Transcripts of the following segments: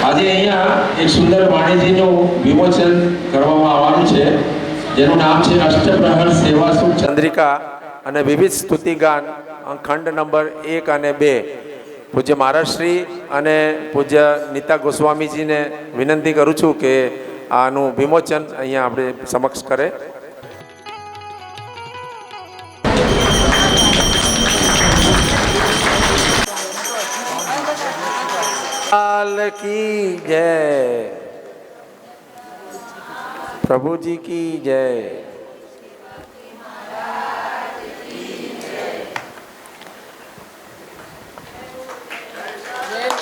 આજે અહીંયા એક સુંદર વાણીજીનું વિમોચન કરવામાં આવવાનું છે, જેનું નામ છે અષ્ટપ્રહર સેવા સુખ ચંદ્રિકા અને વિવિધ સ્તુતિગાન ખંડ નંબર 1 અને 2. પૂજ્ય મહારાજશ્રી અને પૂજ્ય નીતા ગોસ્વામીજીને વિનંતી કરું છું કે આનું વિમોચન અહીંયા આપણે સમક્ષ કરે. लाल की जय, प्रभु जी की जय.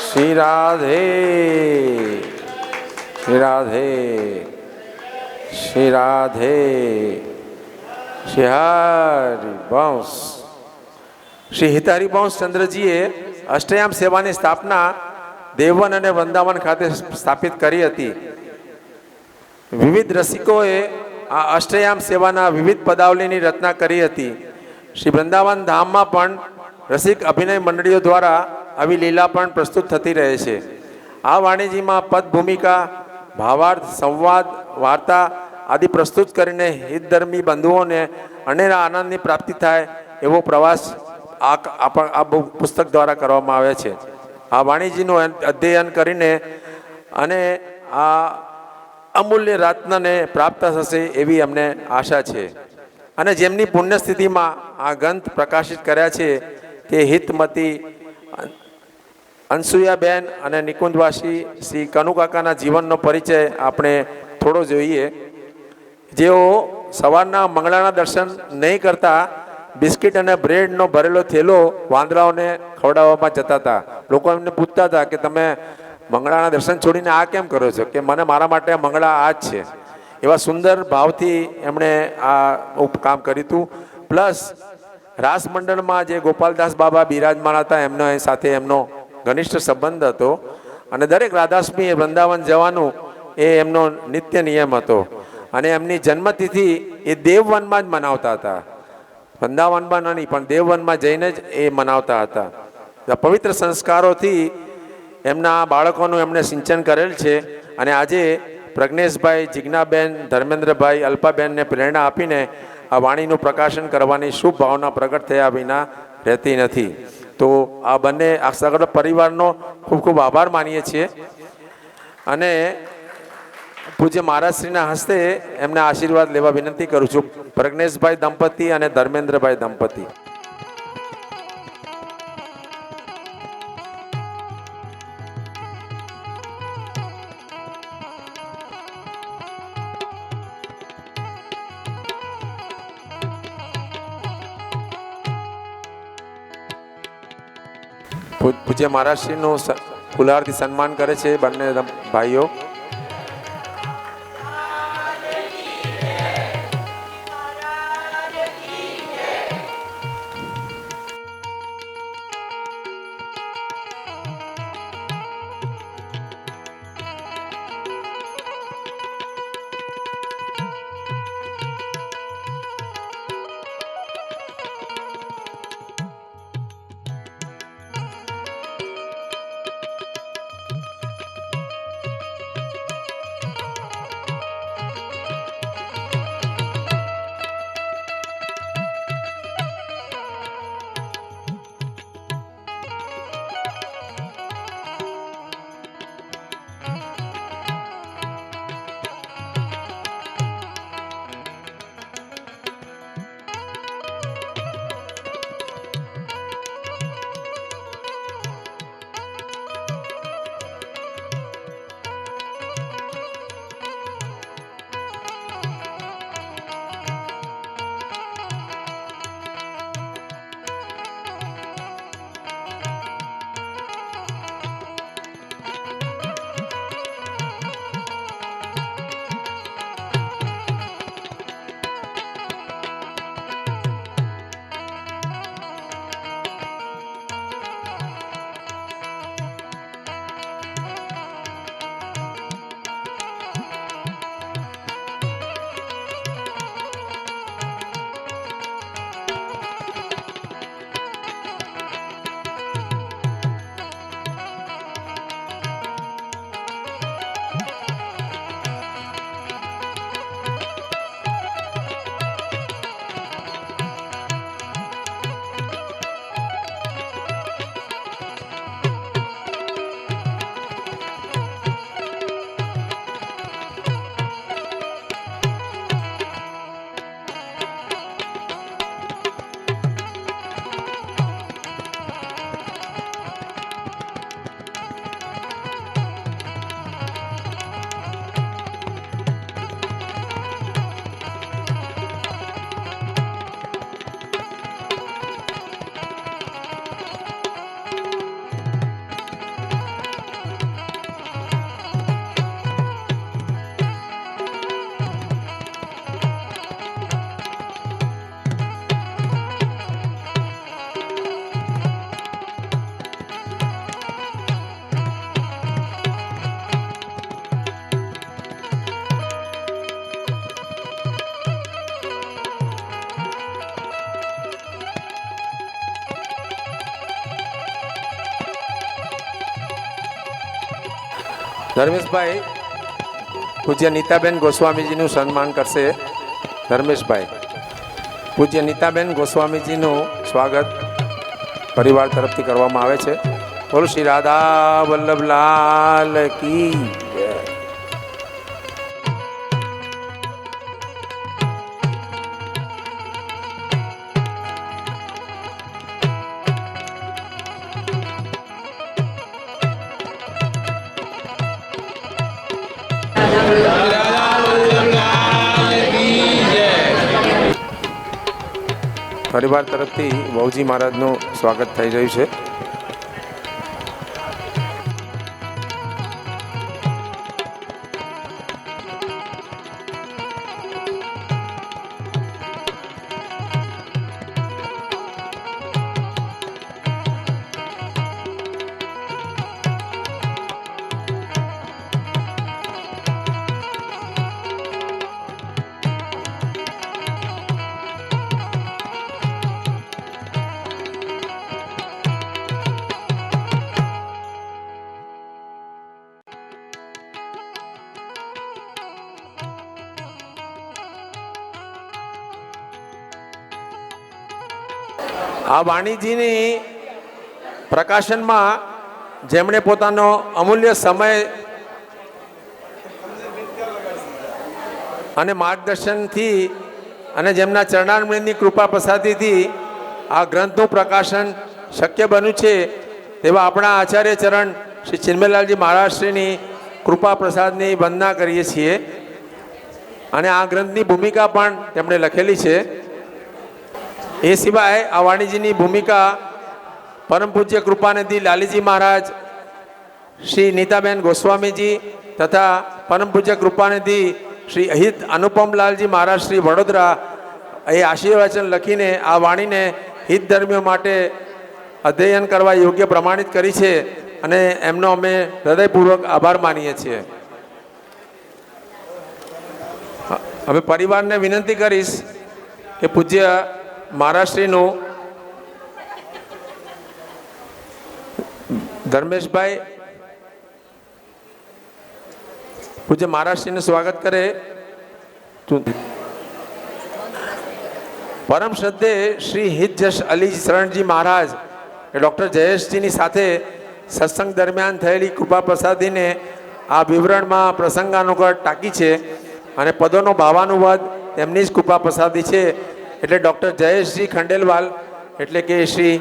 श्री राधे श्री राधे श्री राधे श्री हरिवंश. श्री हितहरिवंश चंद्रजीए अष्टयाम सेवानी स्थापना દેવવન અને વૃંદાવન ખાતે સ્થાપિત કરી હતી. વિવિધ રસિકોએ આ અષ્ટયામ સેવાના વિવિધ પદાવલીની રચના કરી હતી. શ્રી વૃંદાવન ધામમાં પણ રસિક અભિનય મંડળીઓ દ્વારા આવી લીલા પણ પ્રસ્તુત થતી રહે છે. આ વાણીજીમાં પદ ભૂમિકા, ભાવાર્થ, સંવાદ, વાર્તા આદિ પ્રસ્તુત કરીને હિતધર્મી બંધુઓને અનેરા આનંદની પ્રાપ્તિ થાય એવો પ્રવાસ આ પુસ્તક દ્વારા કરવામાં આવે છે. આ વાણીજીનું અધ્યયન કરીને અને આ અમૂલ્ય રત્નને પ્રાપ્ત થશે એવી અમને આશા છે. અને જેમની પુણ્યસ્થિતિમાં આ ગ્રંથ પ્રકાશિત કર્યા છે તે હિતમતી અનસુયાબેન અને નિકુંજવાસી શ્રી કનુકાકાના જીવનનો પરિચય આપણે થોડો જોઈએ. જેઓ સવારના મંગળાના દર્શન નહીં કરતા બિસ્કિટ અને બ્રેડનો ભરેલો થેલો વાંદરાઓને ખવડાવવામાં જતા હતા. લોકો એમને પૂછતા હતા કે તમે મંગળાના દર્શન છોડીને આ કેમ કરો છો? કે મને મારા માટે મંગળા આ જ છે. એવા સુંદર ભાવથી એમણે આ કામ કર્યું હતું. પ્લસ રાસ મંડળમાં જે ગોપાલદાસ બાબા બિરાજમાન હતા એમનો સાથે એમનો ઘનિષ્ઠ સંબંધ હતો અને દરેક રાધાષ્ટમીએ વૃંદાવન જવાનું એ એમનો નિત્ય નિયમ હતો. અને એમની જન્મતિથિ એ દેવવનમાં જ મનાવતા હતા. વૃંદાવનમાં નહીં પણ દેવવનમાં જઈને જ એ મનાવતા હતા. પવિત્ર સંસ્કારોથી એમના બાળકોનું એમણે સિંચન કરેલ છે. અને આજે પ્રજ્ઞેશભાઈ, જિજ્ઞાબેન, ધર્મેન્દ્રભાઈ, અલ્પાબેનને પ્રેરણા આપીને આ વાણીનું પ્રકાશન કરવાની શુભ ભાવના પ્રગટ થયા વિના રહેતી નથી. તો આ બંને આ સગળ પરિવારનો ખૂબ ખૂબ આભાર માનીએ છીએ. અને પૂજ્ય મહારાજશ્રીના હસ્તે એમને આશીર્વાદ લેવા વિનંતી કરું છું. પ્રજ્ઞેશભાઈ દંપતી અને ધર્મેન્દ્રભાઈ દંપતી. પૂજ્ય મહારાજશ્રીનું ફુલારથી સન્માન કરે છે બંને ભાઈઓ. ધર્મેશભાઈ પૂજ્ય નીતાબેન ગોસ્વામીજીનું સન્માન કરશે. ધર્મેશભાઈ પૂજ્ય નીતાબેન ગોસ્વામીજીનું સ્વાગત પરિવાર તરફથી કરવામાં આવે છે. બોલો શ્રી રાધા વલ્લભલાલ કી જય. પરિવાર તરફથી વહુજી મહારાજનું સ્વાગત થઈ રહ્યું છે. આ વાણીજીની પ્રકાશનમાં જેમણે પોતાનો અમૂલ્ય સમય અને માર્ગદર્શનથી અને જેમના ચરણારવિંદની કૃપા પ્રસાદીથી આ ગ્રંથનું પ્રકાશન શક્ય બન્યું છે તેવા આપણા આચાર્ય ચરણ શ્રી ચિન્મયલાલજી મહારાજશ્રીની કૃપા પ્રસાદની વંદના કરીએ છીએ. અને આ ગ્રંથની ભૂમિકા પણ તેમણે લખેલી છે. એ સિવાય આ વાણીજીની ભૂમિકા પરમ પૂજ્ય કૃપાનિધિ લાલીજી મહારાજ, શ્રી નીતાબેન ગોસ્વામીજી તથા પરમ પૂજ્ય કૃપાનિધિ શ્રી અહિત અનુપમલાલજી મહારાજ શ્રી વડોદરા એ આશીર્વચન લખીને આ વાણીને હિત ધર્મીઓ માટે અધ્યયન કરવા યોગ્ય પ્રમાણિત કરી છે અને એમનો અમે હૃદયપૂર્વક આભાર માનીએ છીએ. હવે પરિવારને વિનંતી કરીશ કે પૂજ્ય મહારાજશ્રીનું ધર્મેશભાઈ પૂજ્ય મહારાજશ્રીનું સ્વાગત કરે. પરમ શ્રદ્ધે શ્રી હિત જશ અલી શરણજી મહારાજ એ ડૉક્ટર જયેશજીની સાથે સત્સંગ દરમિયાન થયેલી કૃપા પ્રસાદીને આ વિવરણમાં પ્રસંગાનુગત ટાંકી છે અને પદોનો ભાવાનુવાદ તેમની જ કૃપા પ્રસાદી છે. એટલે ડૉક્ટર જયેશજી ખંડેલવાલ એટલે કે શ્રી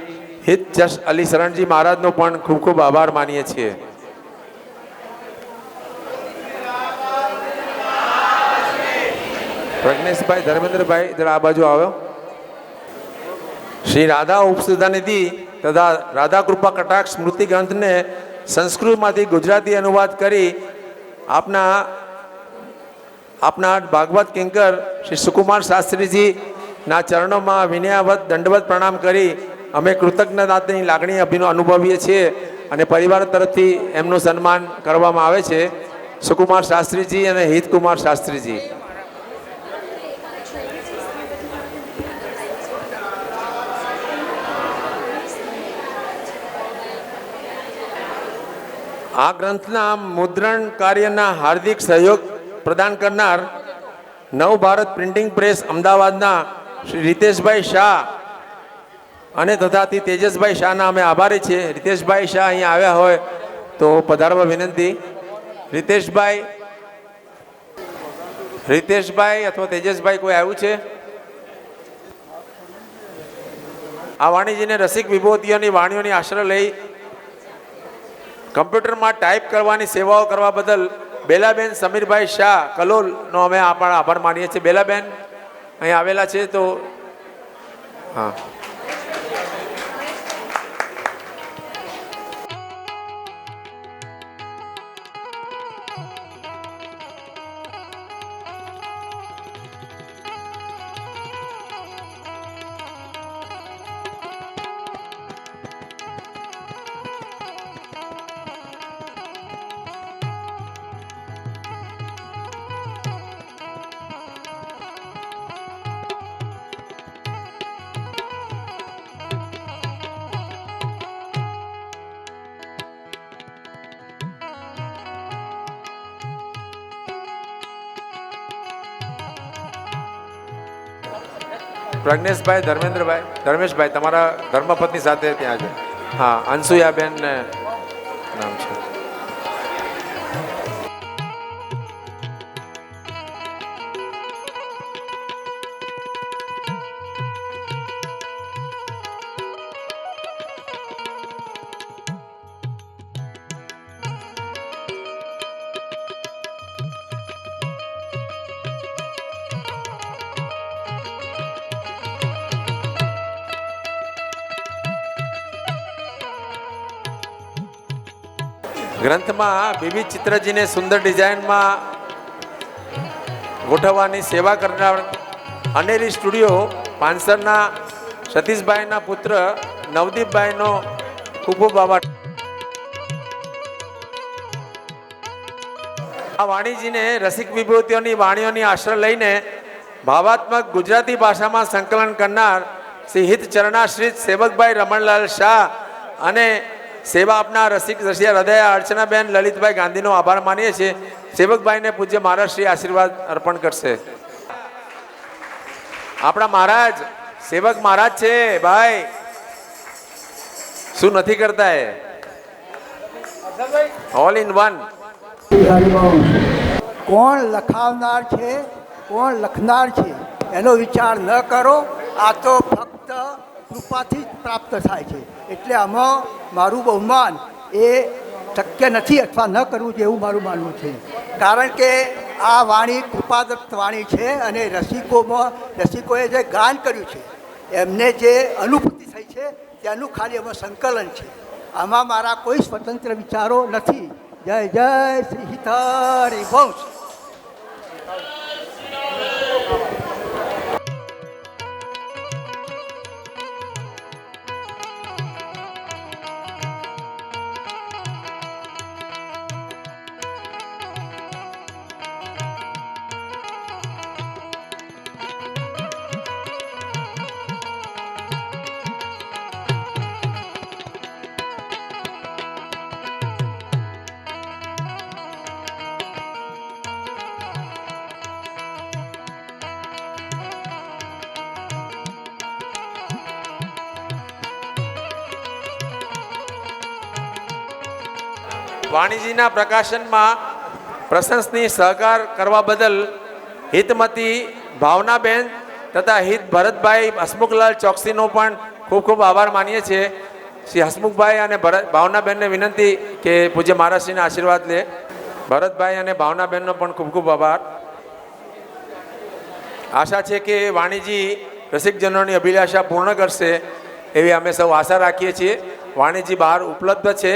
હિત જશ અલી શરણજી મહારાજનો પણ ખૂબ ખૂબ આભાર માનીએ છીએ. પ્રજ્ઞેશભાઈ, ધર્મેન્દ્રભાઈ જરા આ બાજુ આવ્યો. શ્રી રાધા ઉપસુધાનિધિ તથા રાધા કૃપા કટાક્ષ સ્મૃતિ ગ્રંથને સંસ્કૃતમાંથી ગુજરાતી અનુવાદ કરી આપના ભાગવત કિંકર શ્રી સુકુમાર શાસ્ત્રીજી ના ચરણોમાં વિનયાવત દંડવત પ્રણામ કરી અમે કૃતજ્ઞતાની લાગણી અનુભવીએ છીએ અને પરિવાર તરફથી એમનું સન્માન કરવામાં આવે છે. સુકુમાર શાસ્ત્રીજી અને હિતકુમાર શાસ્ત્રીજી. આ ગ્રંથના મુદ્રણ કાર્યના હાર્દિક સહયોગ પ્રદાન કરનાર નવ ભારત પ્રિન્ટિંગ પ્રેસ અમદાવાદના શ્રી રીતેશભાઈ શાહ અને તથાથી તેજસભાઈ શાહના અમે આભારી છીએ. રીતેશભાઈ શાહ અહીંયા આવ્યા હોય તો પધારવા વિનંતી. રીતેશભાઈ અથવા તેજસભાઈ કોઈ આવ્યું છે? આ વાણીજીને રસિક વિભૂતિઓની વાણીઓની આશ્રય લઈ કમ્પ્યુટરમાં ટાઈપ કરવાની સેવાઓ કરવા બદલ બેલાબેન સમીરભાઈ શાહ કલોલનો અમે આભાર માનીએ છીએ. બેલાબેન અહીં આવેલા છે તો હા. પ્રજ્ઞેશભાઈ, ધર્મેશભાઈ તમારા ધર્મપત્ની સાથે ત્યાં છે. હા, અંશુયાબેન ને નામ છે. ગ્રંથમાં વિવિધ ચિત્રજીને સુંદર ડિઝાઇનમાં ગોઠવવાની સેવા કરનાર અનેરી સ્ટુડિયો પાંસરના સતીશભાઈના પુત્ર નવદીપભાઈનો ખૂબ ખૂબ આભાર. આ વાણીજીને રસિક વિભૂતિઓની વાણીઓની આશ્રય લઈને ભાવાત્મક ગુજરાતી ભાષામાં સંકલન કરનાર શ્રી હિત ચરણાશ્રિત સેવકભાઈ રમણલાલ શાહ અને સેવા આપનાર રસિક રસિયા હૃદય અર્ચનાબેન લલિતભાઈ ગાંધીનો આભાર માનીએ છીએ. સેવકભાઈને પૂજ્ય મહારાજ શ્રી આશીર્વાદ અર્પણ કરશે. આપણા મહારાજ સેવક મહારાજ છે ભાઈ, શું નથી કરતા એ ઓલ ઇન વન. કોણ લખાવનાર છે, કોણ લખનાર છે એનો વિચાર ન કરો. આ તો ફક્ત કૃપાથી જ પ્રાપ્ત થાય છે. એટલે આમાં મારું બહુમાન એ શક્ય નથી અથવા ન કરવું જોઈએ એવું મારું માનવું છે. કારણ કે આ વાણી કૃપાદત્ત વાણી છે અને રસિકોએ જે ગાન કર્યું છે એમને જે અનુભૂતિ થઈ છે તેનું ખાલી એમાં સંકલન છે. આમાં મારા કોઈ સ્વતંત્ર વિચારો નથી. જય જય શ્રી હિતારી વંશ. વાણીજીના પ્રકાશનમાં પ્રશંસનીય સહકાર કરવા બદલ હિતમતી ભાવનાબેન તથા હિત ભરતભાઈ હસમુખલાલ ચોકસીનો પણ ખૂબ ખૂબ આભાર માનીએ છીએ. શ્રી હસમુખભાઈ અને ભાવનાબેનને વિનંતી કે પૂજ્ય મહારાજશ્રીના આશીર્વાદ લે. ભરતભાઈ અને ભાવનાબેનનો પણ ખૂબ ખૂબ આભાર. આશા છે કે વાણીજી રસિકજનોની અભિલાષા પૂર્ણ કરશે એવી અમે સૌ આશા રાખીએ છીએ. વાણીજી બહાર ઉપલબ્ધ છે,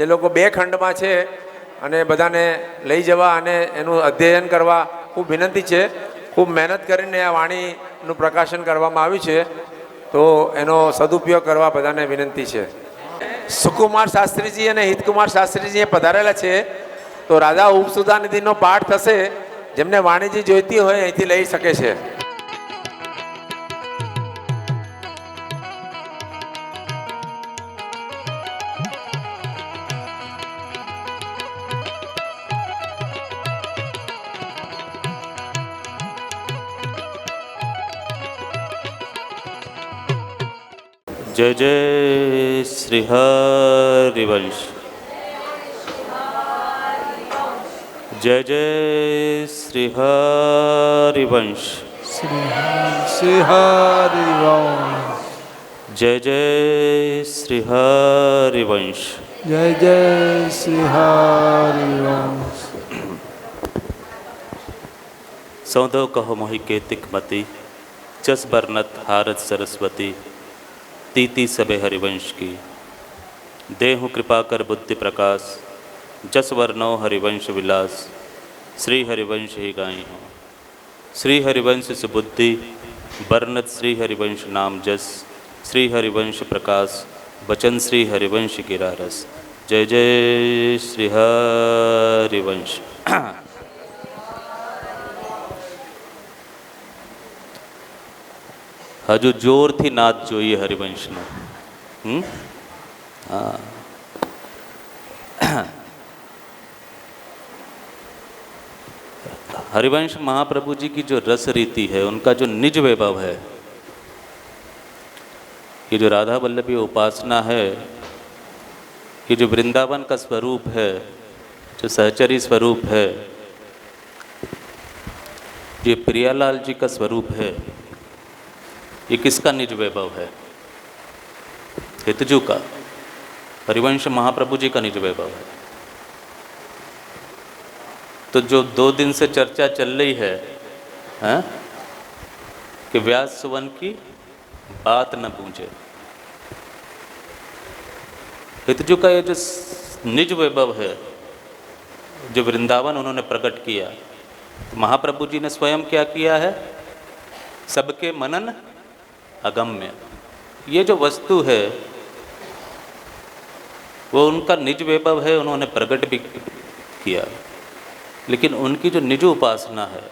એ લોકો 2 ખંડમાં છે અને બધાને લઈ જવા અને એનું અધ્યયન કરવા ખૂબ વિનંતી છે. ખૂબ મહેનત કરીને આ વાણીનું પ્રકાશન કરવામાં આવ્યું છે, તો એનો સદુપયોગ કરવા બધાને વિનંતી છે. સુકુમાર શાસ્ત્રીજી અને હિતકુમાર શાસ્ત્રીજી પધારેલા છે, તો રાધા ઉપસુધાનિધિનો પાઠ થશે. જેમને વાણીજી જોઈતી હોય અહીંથી લઈ શકે છે. जय जय श्री हरिवंश. जय जय श्री हरिवंश. श्री हरिवंश. जय जय श्री हरिवंश. जय जय श्री हरिवंश. सौंदो कहो मोहि केतिक मति, जस बरनत हारत सरस्वती. तीती सबे हरिवंश की देहु कृपा कर बुद्धि प्रकाश, जस वर्णो हरिवंश विलास. श्री हरिवंश ही गाई हो. श्री हरिवंश सुबुद्धि बरनत श्री हरिवंश नाम जस. श्री हरिवंश प्रकाश वचन श्री हरिवंश गिरा रस. जय जय श्री हरिवंश. हजू जोर थी नाद જોઈએ હરિવંશનો. हाँ, हरिवंश महाप्रभु जी की जो रस रीति है, उनका जो निज वैभव है, ये जो राधा वल्लभी उपासना है, ये जो वृंदावन का स्वरूप है, जो सहचरी स्वरूप है, ये प्रियालाल जी का स्वरूप है, ये किसका निज वैभव है? हितजू का, हरिवंश महाप्रभु जी का निज वैभव है। तो जो 2 दिन से चर्चा चल रही है, हैं? कि व्यास सुवन की बात न पूछे, हितजू का ये जो निज वैभव है, जो वृंदावन उन्होंने प्रकट किया, तो महाप्रभु जी ने स्वयं क्या किया है? सबके मनन अगम्य। ये जो वस्तु है वो उनका निज वैभव है, उन्होंने प्रकट भी किया, लेकिन उनकी जो निज उपासना है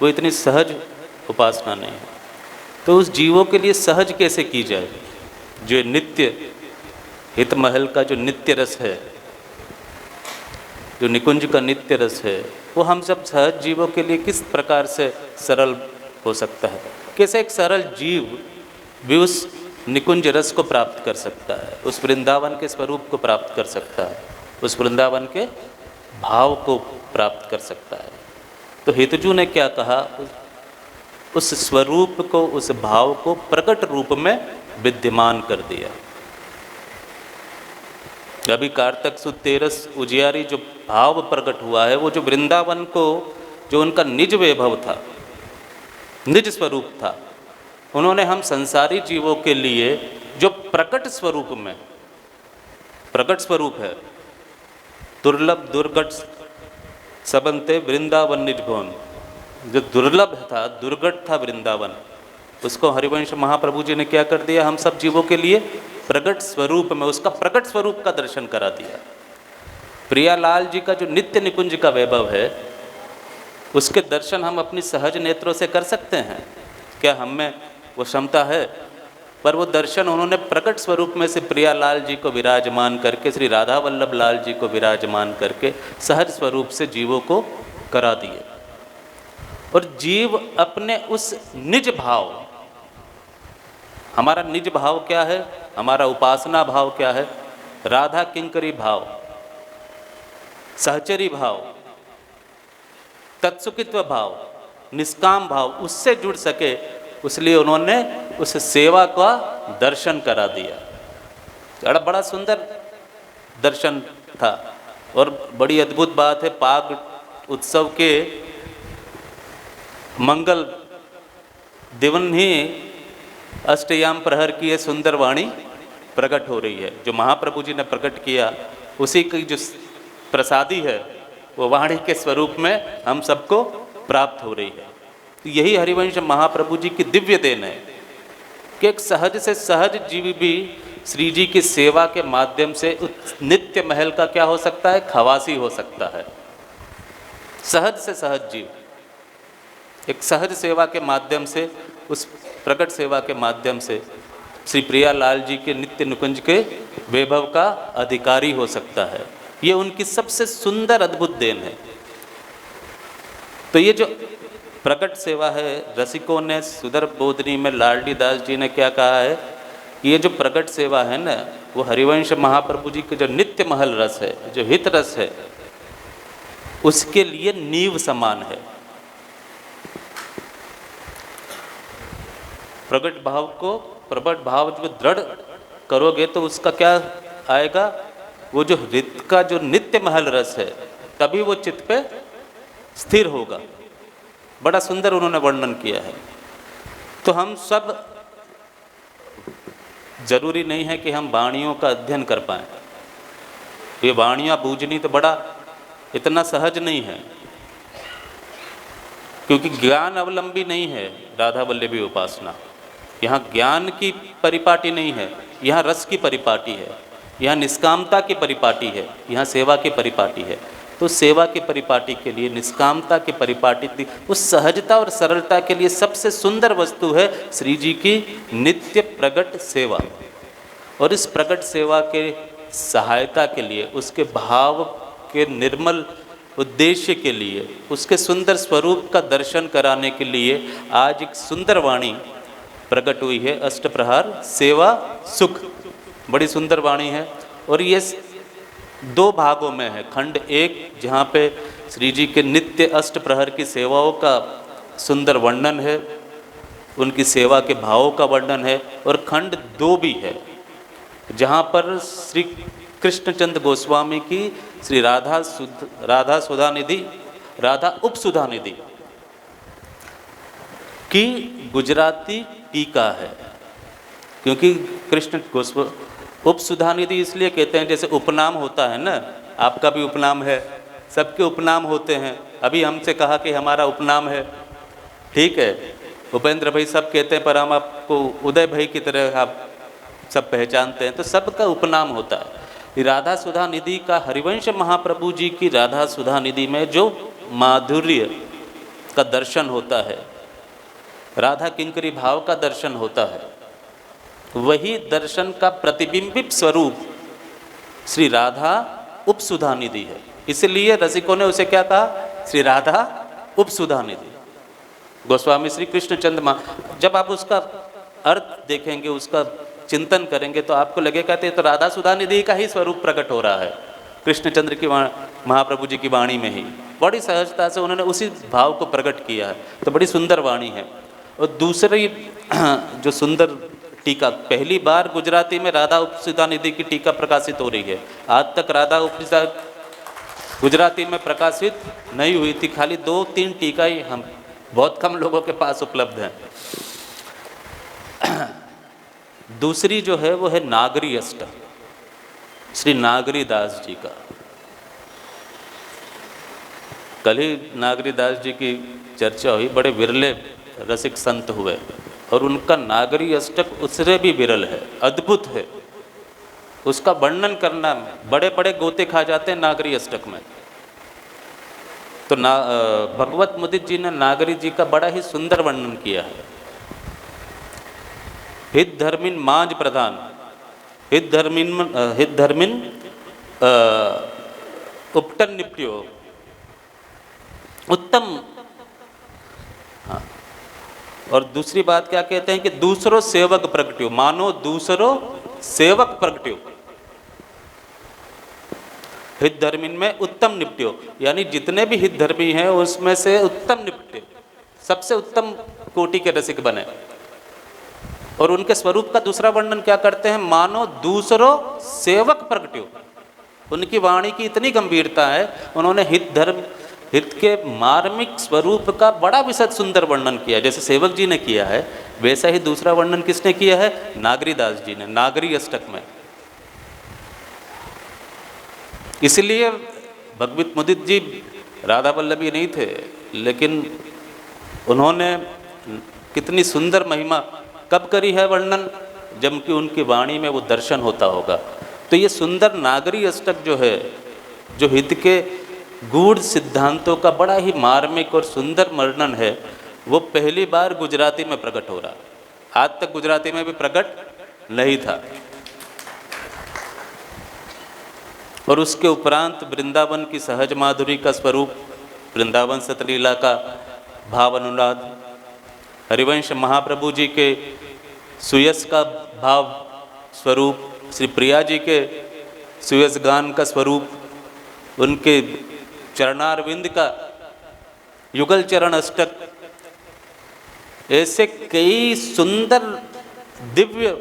वो इतनी सहज उपासना नहीं है। तो उस जीवों के लिए सहज कैसे की जाए? जो नित्य हित महल का जो नित्य रस है, जो निकुंज का नित्य रस है, वो हम सब सहज जीवों के लिए किस प्रकार से सरल हो सकता है? कैसे एक सरल जीव भी उस निकुंज रस को प्राप्त कर सकता है, उस वृंदावन के स्वरूप को प्राप्त कर सकता है, उस वृंदावन के भाव को प्राप्त कर सकता है? तो हितजू ने क्या कहा? उस स्वरूप को, उस भाव को प्रकट रूप में विद्यमान कर दिया। अभी कार्तक सुद 13 उजियारी जो भाव प्रकट हुआ है, वो जो वृंदावन को, जो उनका निज वैभव था, निज स्वरूप था, उन्होंने हम संसारी जीवों के लिए जो प्रकट स्वरूप में, प्रकट स्वरूप है, दुर्लभ दुर्गट सबंते वृंदावन निज भवन, जो दुर्लभ था, दुर्गट था वृंदावन, उसको हरिवंश महाप्रभु जी ने क्या कर दिया? हम सब जीवों के लिए प्रकट स्वरूप में, उसका प्रकट स्वरूप का दर्शन करा दिया। प्रियालाल जी का जो नित्य निकुंज का वैभव है, उसके दर्शन हम अपनी सहज नेत्रों से कर सकते हैं क्या? हम में वो क्षमता है? पर वो दर्शन उन्होंने प्रकट स्वरूप में से प्रियालाल जी को विराजमान करके, श्री राधा वल्लभ लाल जी को विराजमान करके सहज स्वरूप से जीवों को करा दिए। और जीव अपने उस निज भाव, हमारा निज भाव क्या है? हमारा उपासना भाव क्या है? राधा किंकरी भाव, सहचरी भाव, तत्सुखित्व भाव, निष्काम भाव, उससे जुड़ सके, इसलिए उन्होंने उस सेवा का दर्शन करा दिया। बड़ा सुंदर दर्शन था। और बड़ी अद्भुत बात है, पाग उत्सव के मंगल दिवन ही अष्टयाम प्रहर की ये सुंदर वाणी प्रकट हो रही है। जो महाप्रभु जी ने प्रकट किया, उसी की जो प्रसादी है, वो वाणी के स्वरूप में हम सबको प्राप्त हो रही है। तो यही हरिवंश महाप्रभु जी की दिव्य देन है कि एक सहज से सहज जीव भी श्री जी की सेवा के माध्यम से उस नित्य महल का क्या हो सकता है? खवासी हो सकता है। सहज से सहज जीव एक सहज सेवा के माध्यम से, उस प्रकट सेवा के माध्यम से श्री प्रियालाल जी के नित्य निकुंज के वैभव का अधिकारी हो सकता है। ये उनकी सबसे सुंदर अद्भुत देन है। तो ये जो प्रकट सेवा है, रसिकों ने सुंदर बोधनी में लाडली दास जी ने क्या कहा है कि ये जो प्रकट सेवा है ना, वो हरिवंश महाप्रभु जी के जो नित्य महल रस है, जो हित रस है, उसके लिए नींव समान है। प्रकट भाव को, प्रकट भाव जो दृढ़ करोगे तो उसका क्या आएगा? वो जो हृत का जो नित्य महल रस है, तभी वो चित्त पे स्थिर होगा। बड़ा सुंदर उन्होंने वर्णन किया है। तो हम सब, जरूरी नहीं है कि हम वाणियों का अध्ययन कर पाएं। ये वाणियाँ बूझनी तो बड़ा इतना सहज नहीं है, क्योंकि ज्ञान अवलंबी नहीं है राधा वल्लभी उपासना। यहाँ ज्ञान की परिपाटी नहीं है, यहाँ रस की परिपाटी है, यहाँ निष्कामता की परिपाटी है, यहाँ सेवा की परिपाटी है। तो सेवा की परिपाटी के लिए, निष्कामता की परिपाटी, उस सहजता और सरलता के लिए सबसे सुंदर वस्तु है श्री जी की नित्य प्रकट सेवा। और इस प्रकट सेवा के सहायता के लिए, उसके भाव के निर्मल उद्देश्य के लिए, उसके सुंदर स्वरूप का दर्शन कराने के लिए आज एक सुंदर वाणी प्रकट हुई है अष्ट प्रहार सेवा सुख। बड़ी सुंदर वाणी है और ये दो भागों में है। खंड एक जहाँ पे श्री जी के नित्य अष्ट प्रहर की सेवाओं का सुंदर वर्णन है, उनकी सेवा के भावों का वर्णन है, और खंड दो भी है जहाँ पर श्री कृष्णचंद्र गोस्वामी की श्री राधा सुधानिधि राधा उपसुधानिधि की गुजराती टीका है। क्योंकि कृष्ण गोस्वामी उपसुधानिधि इसलिए कहते हैं, जैसे उपनाम होता है ना, आपका भी उपनाम है, सबके उपनाम होते हैं। अभी हमसे कहा कि हमारा उपनाम है, ठीक है, उपेंद्र भाई सब कहते हैं, पर हम आपको उदय भाई की तरह आप सब पहचानते हैं, तो सबका उपनाम होता है। राधा सुधा निधि का हरिवंश महाप्रभु जी की राधा सुधा निधि में जो माधुर्य का दर्शन होता है, राधा किंकरी भाव का दर्शन होता है, वही दर्शन का प्रतिबिंबित स्वरूप श्री राधा उपसुधा निधि है। इसलिए रसिकों ने उसे क्या कहा, श्री राधा उपसुधा निधि। गोस्वामी श्री कृष्णचंद्र जब आप उसका अर्थ देखेंगे, उसका चिंतन करेंगे, तो आपको लगेगा कि तो राधा सुधा निधि का ही स्वरूप प्रकट हो रहा है कृष्णचंद्र की महाप्रभु जी की वाणी में ही। बड़ी सहजता से उन्होंने उसी भाव को प्रकट किया है, तो बड़ी सुंदर वाणी है। और दूसरी जो सुंदर टीका, पहली बार गुजराती में राधा उपसुधा निधि की टीका प्रकाशित हो रही है। आज तक राधा उपसुधा गुजराती में प्रकाशित नहीं हुई थी, खाली 2-3 टीका ही हम बहुत कम लोगों के पास उपलब्ध हैं। दूसरी जो है वो है नागरी अष्टक, श्री नागरी दास जी का। कल ही नागरी दास जी की चर्चा हुई, बड़े विरले रसिक संत हुए, और उनका नागरी अष्टक उससे भी विरल है, अद्भुत है। उसका वर्णन करना बड़े बड़े गोते खा जाते हैं नागरी अष्टक में। तो भगवत मुदित जी ने नागरी जी का बड़ा ही सुंदर वर्णन किया है। हित धर्मिन मांझ प्रधान, हित धर्मिन उपटन निपट्यो, उत्तम। हाँ, और दूसरी बात क्या कहते हैं कि दूसरो सेवक प्रगट्यो, मानो दूसरो सेवक प्रगट्यो। हित धर्मिन में उत्तम निपट्यो, यानी जितने भी हित धर्मी हैं उसमें से उत्तम निपटे, सबसे उत्तम कोटि के रसिक बने। और उनके स्वरूप का दूसरा वर्णन क्या करते हैं, मानो दूसरो सेवक प्रगट्यो। उनकी वाणी की इतनी गंभीरता है, उन्होंने हित के मार्मिक स्वरूप का बड़ा विशद सुंदर वर्णन किया। जैसे सेवक जी ने किया है, वैसा ही दूसरा वर्णन किसने किया है, नागरी दास जी ने, नागरी अष्टक में। इसलिए भगवत मुदित जी राधा वल्लभी नहीं थे, लेकिन उन्होंने कितनी सुंदर महिमा कब करी है वर्णन, जबकि उनकी वाणी में वो दर्शन होता होगा। तो ये सुंदर नागरी अष्टक जो है, जो हित के गूढ़ सिद्धांतों का बड़ा ही मार्मिक और सुंदर वर्णन है, वो पहली बार गुजराती में प्रकट हो रहा। आज तक गुजराती में भी प्रकट नहीं था। और उसके उपरांत वृंदावन की सहज माधुरी का स्वरूप, वृंदावन सतलीला का भाव अनुराग, हरिवंश महाप्रभु जी के सुयस का भाव स्वरूप, श्री प्रिया जी के सुयस गान का स्वरूप, उनके चरणारविंद का युगल चरण अष्टक, ऐसे कई सुंदर दिव्य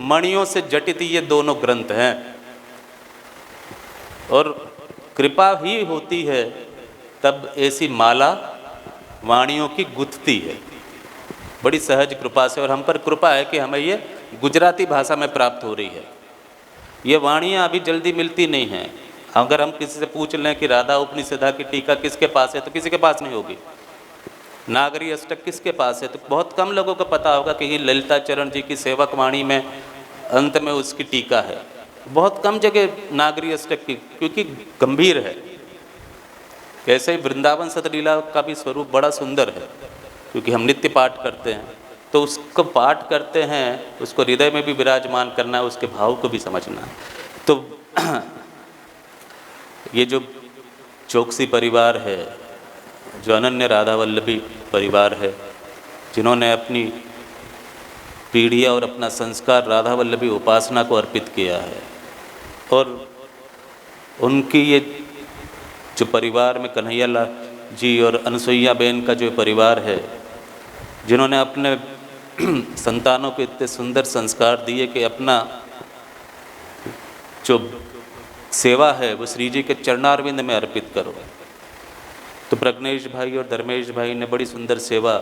मणियों से जटित ये दोनों ग्रंथ हैं। और कृपा ही होती है तब ऐसी माला वाणियों की गुथती है, बड़ी सहज कृपा से। और हम पर कृपा है कि हमें ये गुजराती भाषा में प्राप्त हो रही है। ये वाणियाँ अभी जल्दी मिलती नहीं हैं। अगर हम किसी से पूछ लें कि राधा उपनिषदा की टीका किसके पास है, तो किसी के पास नहीं होगी। नागरी अष्टक किसके पास है, तो बहुत कम लोगों को पता होगा कि ये ललिता चरण जी की सेवक वाणी में अंत में उसकी टीका है। बहुत कम जगह नागरी अष्टक की, क्योंकि गंभीर है। कैसे ही वृंदावन सतलीला का भी स्वरूप बड़ा सुंदर है, क्योंकि हम नित्य पाठ करते हैं, तो उसको पाठ करते हैं, उसको हृदय में भी विराजमान करना है, उसके भाव को भी समझना है। तो ये जो चौकसी परिवार है, जो अनन्य राधा वल्लभी परिवार है, जिन्होंने अपनी पीढ़ियाँ और अपना संस्कार राधा वल्लभी उपासना को अर्पित किया है। और उनकी ये जो परिवार में कन्हैया लाल जी और अनसुईया बेन का जो परिवार है, जिन्होंने अपने संतानों को इतने सुंदर संस्कार दिए कि अपना जो सेवा है वो श्री जी के चरणारविंद में अर्पित करो। तो प्रज्ञेश भाई और धर्मेश भाई ने बड़ी सुंदर सेवा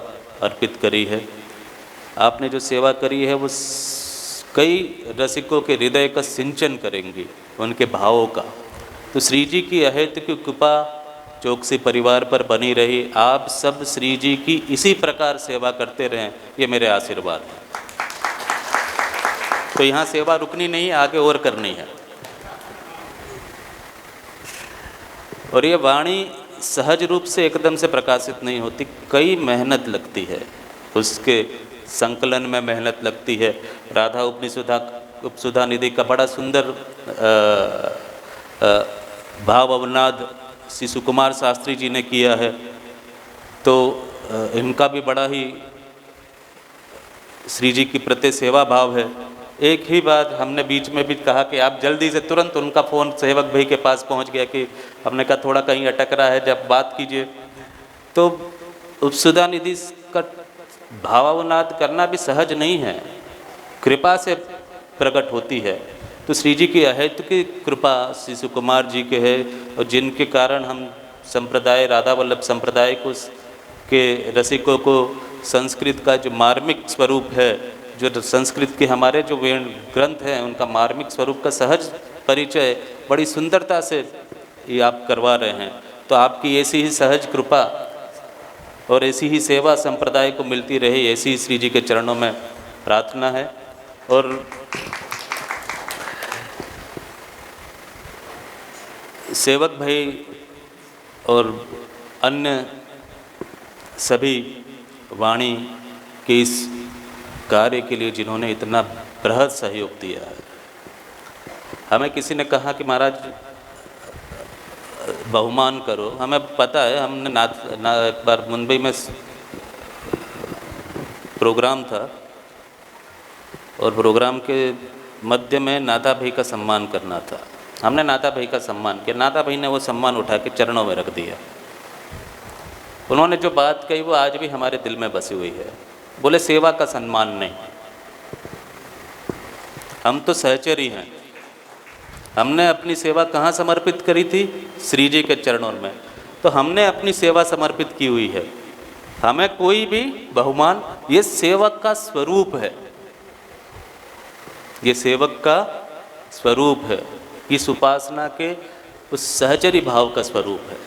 अर्पित करी है। आपने जो सेवा करी है वो कई रसिकों के हृदय का सिंचन करेंगी, उनके भावों का। तो श्री जी की अहेतु की कृपा चौकसी परिवार पर बनी रही। आप सब श्री जी की इसी प्रकार सेवा करते रहें, ये मेरे आशीर्वाद हैं। तो यहाँ सेवा रुकनी नहीं है, आगे और करनी है। और ये वाणी सहज रूप से एकदम से प्रकाशित नहीं होती, कई मेहनत लगती है, उसके संकलन में मेहनत लगती है। राधा उपसुधा निधि का बड़ा सुंदर भाव अवनाद श्री सुकुमार शास्त्री जी ने किया है। तो इनका भी बड़ा ही श्री जी की प्रति सेवा भाव है। एक ही बात हमने बीच में भी कहा कि आप जल्दी से तुरंत उनका फ़ोन सेवक भाई के पास पहुंच गया कि हमने कहा थोड़ा कहीं अटक रहा है, जब बात कीजिए। तो उपसुधा निधि का भावावनाद करना भी सहज नहीं है, कृपा से प्रकट होती है। तो श्री जी की अहेतु की कृपा श्री सुकुमार जी के है, और जिनके कारण हम संप्रदाय राधा वल्लभ संप्रदाय को के रसिकों को संस्कृत का जो मार्मिक स्वरूप है, जो संस्कृत के हमारे जो वेद ग्रंथ हैं उनका मार्मिक स्वरूप का सहज परिचय बड़ी सुंदरता से ये आप करवा रहे हैं। तो आपकी ऐसी ही सहज कृपा और ऐसी ही सेवा संप्रदाय को मिलती रहे, ऐसी ही श्री जी के चरणों में प्रार्थना है। और सेवक भाई और अन्य सभी वाणी के इस कार्य के लिए जिन्होंने इतना बृहद सहयोग दिया है। हमें किसी ने कहा कि महाराज बहुमान करो, हमें पता है, हमने एक बार मुंबई में प्रोग्राम था और प्रोग्राम के मध्य में नाथा भाई का सम्मान करना था। हमने नाथा भाई का सम्मान किया, नाथा भाई ने वो सम्मान उठा के चरणों में रख दिया। उन्होंने जो बात कही वो आज भी हमारे दिल में बसी हुई है। बोले सेवा का सम्मान नहीं, हम तो सहचरी हैं। हमने अपनी सेवा कहाँ समर्पित करी थी? श्री जी के चरणों में। तो हमने अपनी सेवा समर्पित की हुई है। हमें कोई भी बहुमान, ये सेवक का स्वरूप है, ये सेवक का स्वरूप है, इस उपासना के उस सहचरी भाव का स्वरूप है,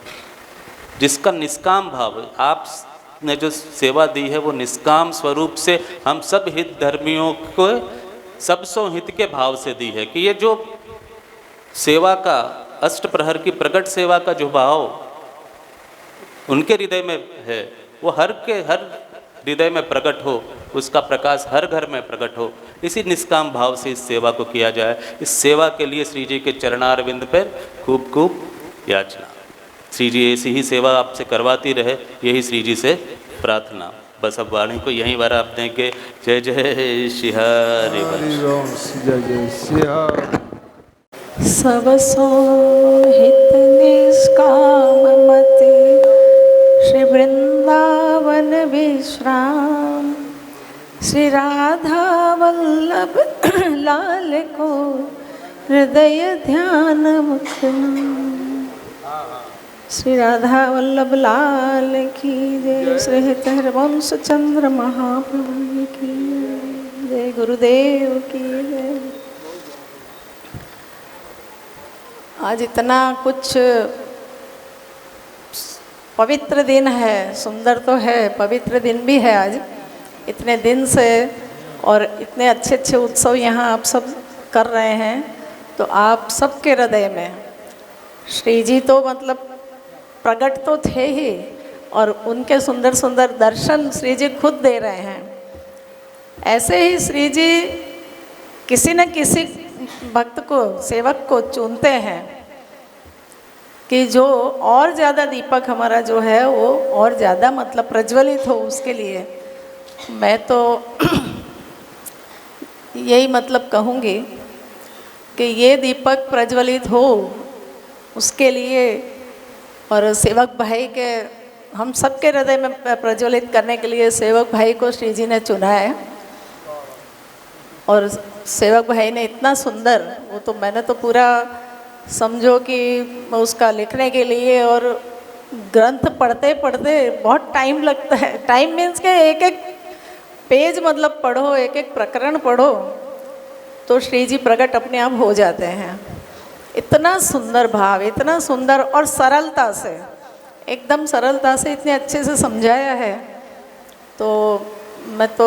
जिसका निष्काम भाव है। आपने जो सेवा दी है वो निष्काम स्वरूप से हम सब हित धर्मियों को सबसों हित के भाव से दी है। कि ये जो सेवा का अष्ट प्रहर की प्रकट सेवा का जो भाव उनके हृदय में है वो हर हृदय में प्रकट हो, उसका प्रकाश हर घर में प्रकट हो। इसी निष्काम भाव से इस सेवा को किया जाए। इस सेवा के लिए श्री जी के चरणारविंद पर खूब खूब याचना। श्री जी ऐसी ही सेवा आपसे करवाती रहे, यही श्री जी से प्रार्थना। बस अब वाणी को यहीं बार आप दें के जय जय श्री हरि वंश। जय जय सिया। सब सोहित निष्काम मति श्री वृंदावन विश्राम। श्री राधा वल्लभ लाल को हृदय ध्यान मुखनाम। श्री राधा वल्लभ लाल की जय। श्री हरिवंश चंद्र महाप्रभु की जय। गुरुदेव की जय। आज इतना कुछ पवित्र दिन है, सुंदर तो है, पवित्र दिन भी है आज, इतने दिन से, और इतने अच्छे अच्छे उत्सव यहाँ आप सब कर रहे हैं। तो आप सबके हृदय में श्री जी तो मतलब प्रकट तो थे ही, और उनके सुंदर सुंदर दर्शन श्री जी खुद दे रहे हैं। ऐसे ही श्री जी किसी न किसी भक्त को, सेवक को चुनते हैं कि जो और ज़्यादा दीपक हमारा जो है वो और ज़्यादा मतलब प्रज्वलित हो। उसके लिए मैं तो यही मतलब कहूँगी कि ये दीपक प्रज्वलित हो उसके लिए और सेवक भाई के हम सबके हृदय में प्रज्वलित करने के लिए सेवक भाई को श्री जी ने चुना है। और सेवक भाई ने इतना सुंदर, वो तो मैंने तो पूरा समझो कि उसका लिखने के लिए और ग्रंथ पढ़ते पढ़ते बहुत टाइम लगता है। टाइम मीन्स के एक एक पेज मतलब पढ़ो, एक एक प्रकरण पढ़ो तो श्री जी प्रकट अपने आप हो जाते हैं। इतना सुंदर भाव, इतना सुंदर और सरलता से, एकदम सरलता से इतने अच्छे से समझाया है। तो मैं तो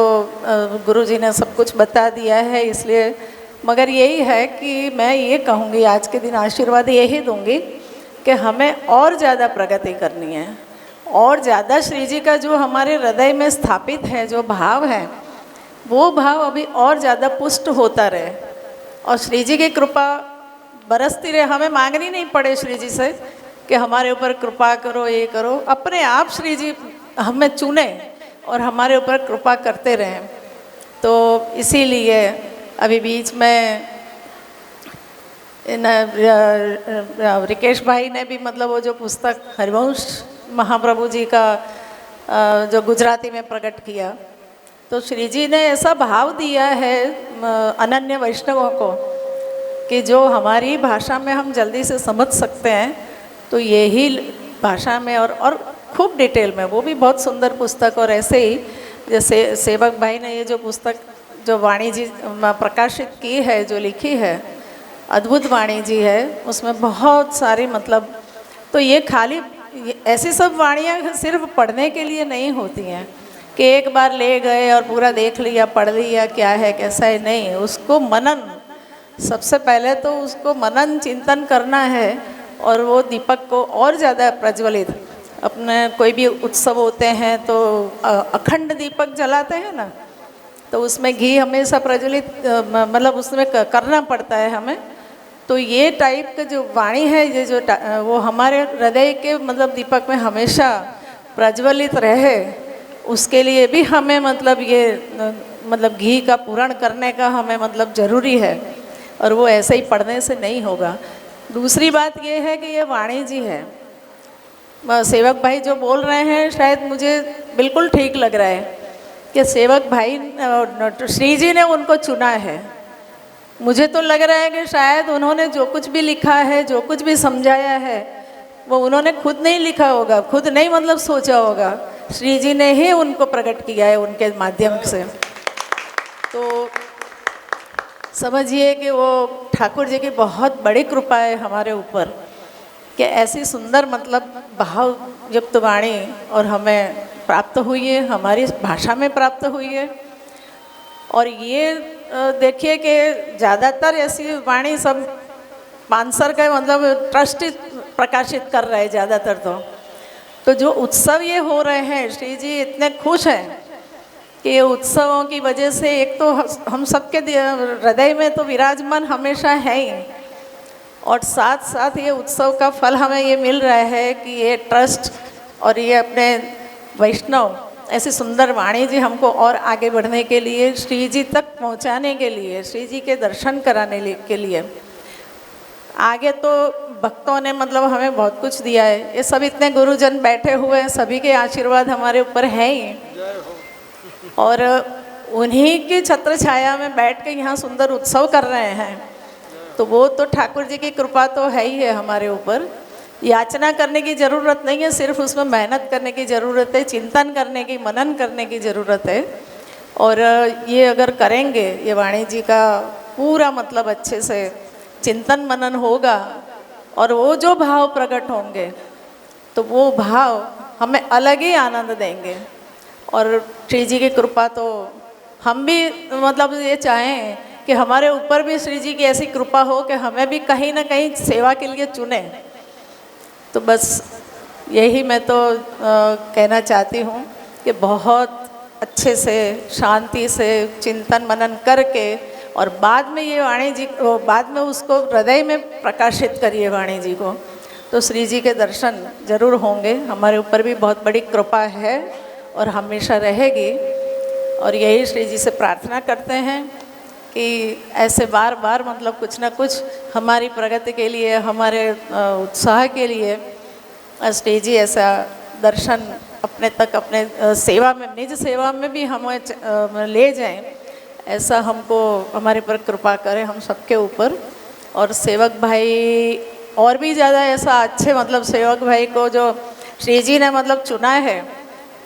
गुरु जी ने सब कुछ बता दिया है, इसलिए मगर यही है कि मैं ये कहूँगी, आज के दिन आशीर्वाद यही दूँगी कि हमें और ज़्यादा प्रगति करनी है और ज़्यादा श्री जी का जो हमारे हृदय में स्थापित है, जो भाव है, वो भाव अभी और ज़्यादा पुष्ट होता रहे और श्री जी की कृपा बरसती रहे। हमें मांगनी नहीं पड़े श्री जी से कि हमारे ऊपर कृपा करो, ये करो। अपने आप श्री जी हमें चुने और हमारे ऊपर कृपा करते रहें। तो इसीलिए अभी बीच में रिकेश भाई ने भी मतलब वो जो पुस्तक हरिवंश महाप्रभु जी का जो गुजराती में प्रकट किया, तो श्री जी ने ऐसा भाव दिया है अनन्य वैष्णवों को कि जो हमारी भाषा में हम जल्दी से समझ सकते हैं, तो यही भाषा में और खूब डिटेल में, वो भी बहुत सुंदर पुस्तक। और ऐसे ही जैसे सेवक भाई ने ये जो पुस्तक जो वाणी जी प्रकाशित की है, जो लिखी है, अद्भुत वाणी जी है, उसमें बहुत सारी मतलब, तो ये खाली ऐसी सब वाणियाँ सिर्फ पढ़ने के लिए नहीं होती हैं कि एक बार ले गए और पूरा देख लिया, पढ़ लिया, क्या है कैसा है, नहीं। उसको मनन, सबसे पहले तो उसको मनन चिंतन करना है और वो दीपक को और ज़्यादा प्रज्वलित, अपने कोई भी उत्सव होते हैं तो अखंड दीपक जलाते हैं ना, तो उसमें घी हमेशा प्रज्वलित मतलब उसमें करना पड़ता है हमें। तो ये टाइप का जो वाणी है, ये जो वो हमारे हृदय के मतलब दीपक में हमेशा प्रज्वलित रहे, उसके लिए भी हमें मतलब ये मतलब घी का पूरण करने का हमें मतलब ज़रूरी है और वो ऐसे ही पढ़ने से नहीं होगा। दूसरी बात ये है कि ये वाणी जी है, सेवक भाई जो बोल रहे हैं शायद मुझे बिल्कुल ठीक लग रहा है कि सेवक भाई श्री जी ने उनको चुना है। मुझे तो लग रहा है कि शायद उन्होंने जो कुछ भी लिखा है, जो कुछ भी समझाया है, वो उन्होंने खुद नहीं लिखा होगा, खुद नहीं मतलब सोचा होगा, श्री जी ने ही उनको प्रकट किया है उनके माध्यम से। तो समझिए कि वो ठाकुर जी की बहुत बड़ी कृपा है हमारे ऊपर कि ऐसी सुंदर मतलब भाव युक्त वाणी और हमें प्राप्त हुई है, हमारी भाषा में प्राप्त हुई है। और ये देखिए कि ज़्यादातर ऐसी वाणी सब पानसर का मतलब ट्रस्ट प्रकाशित कर रहे हैं ज़्यादातर। तो जो उत्सव ये हो रहे हैं, श्री जी इतने खुश हैं कि ये उत्सवों की वजह से एक तो हम सबके हृदय में तो विराजमान हमेशा है ही, और साथ साथ ये उत्सव का फल हमें ये मिल रहा है कि ये ट्रस्ट और ये अपने वैष्णव ऐसी सुंदर वाणी जी हमको और आगे बढ़ने के लिए, श्री जी तक पहुंचाने के लिए, श्री जी के दर्शन कराने के लिए, आगे तो भक्तों ने मतलब हमें बहुत कुछ दिया है। ये सब इतने गुरुजन बैठे हुए हैं, सभी के आशीर्वाद हमारे ऊपर है ही, और उन्हीं की छत्र छाया में बैठ के यहाँ सुंदर उत्सव कर रहे हैं। तो वो तो ठाकुर जी की कृपा तो है ही है हमारे ऊपर। याचना करने की ज़रूरत नहीं है, सिर्फ उसमें मेहनत करने की ज़रूरत है, चिंतन करने की, मनन करने की ज़रूरत है। और ये अगर करेंगे, ये वाणी जी का पूरा मतलब अच्छे से चिंतन मनन होगा और वो जो भाव प्रकट होंगे, तो वो भाव हमें अलग ही आनंद देंगे। और श्री जी की कृपा तो हम भी मतलब ये चाहें कि हमारे ऊपर भी श्री जी की ऐसी कृपा हो कि हमें भी कहीं ना कहीं सेवा के लिए चुने। तो बस यही मैं तो कहना चाहती हूँ कि बहुत अच्छे से शांति से चिंतन मनन करके और बाद में ये वाणी जी को, बाद में उसको हृदय में प्रकाशित करिए वाणी जी को, तो श्री जी के दर्शन जरूर होंगे। हमारे ऊपर भी बहुत बड़ी कृपा है और हमेशा रहेगी। और यही श्री जी से प्रार्थना करते हैं कि ऐसे बार बार मतलब कुछ ना कुछ हमारी प्रगति के लिए, हमारे उत्साह के लिए श्री जी ऐसा दर्शन अपने तक, अपने सेवा में, निज सेवा में भी हमें ले जाएं, ऐसा हमको हमारे पर कृपा करें हम सबके ऊपर। और सेवक भाई और भी ज़्यादा ऐसा अच्छे मतलब सेवक भाई को जो श्री जी ने मतलब चुना है,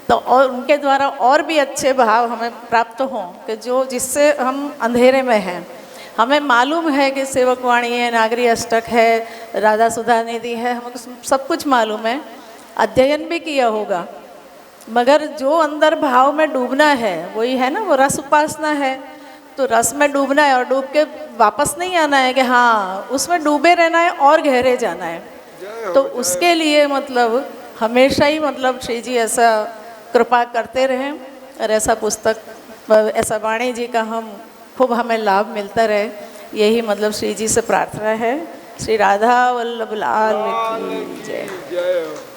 तो और उनके द्वारा और भी अच्छे भाव हमें प्राप्त हों कि जो जिससे हम अंधेरे में हैं। हमें मालूम है कि सेवक वाणी है, नागरी अष्टक है, राधा सुधा निधि है, हमको सब कुछ मालूम है, अध्ययन भी किया होगा, मगर जो अंदर भाव में डूबना है वही है ना, वो रस उपासना है। तो रस में डूबना है और डूब के वापस नहीं आना है कि हाँ उसमें डूबे रहना है और गहरे जाना है। तो उसके लिए मतलब हमेशा ही मतलब श्री जी ऐसा कृपा करते रहें और ऐसा पुस्तक, ऐसा वाणी जी का हम खूब हमें लाभ मिलता रहे, यही मतलब श्री जी से प्रार्थना है। श्री राधा वल्लभ लाल की जय।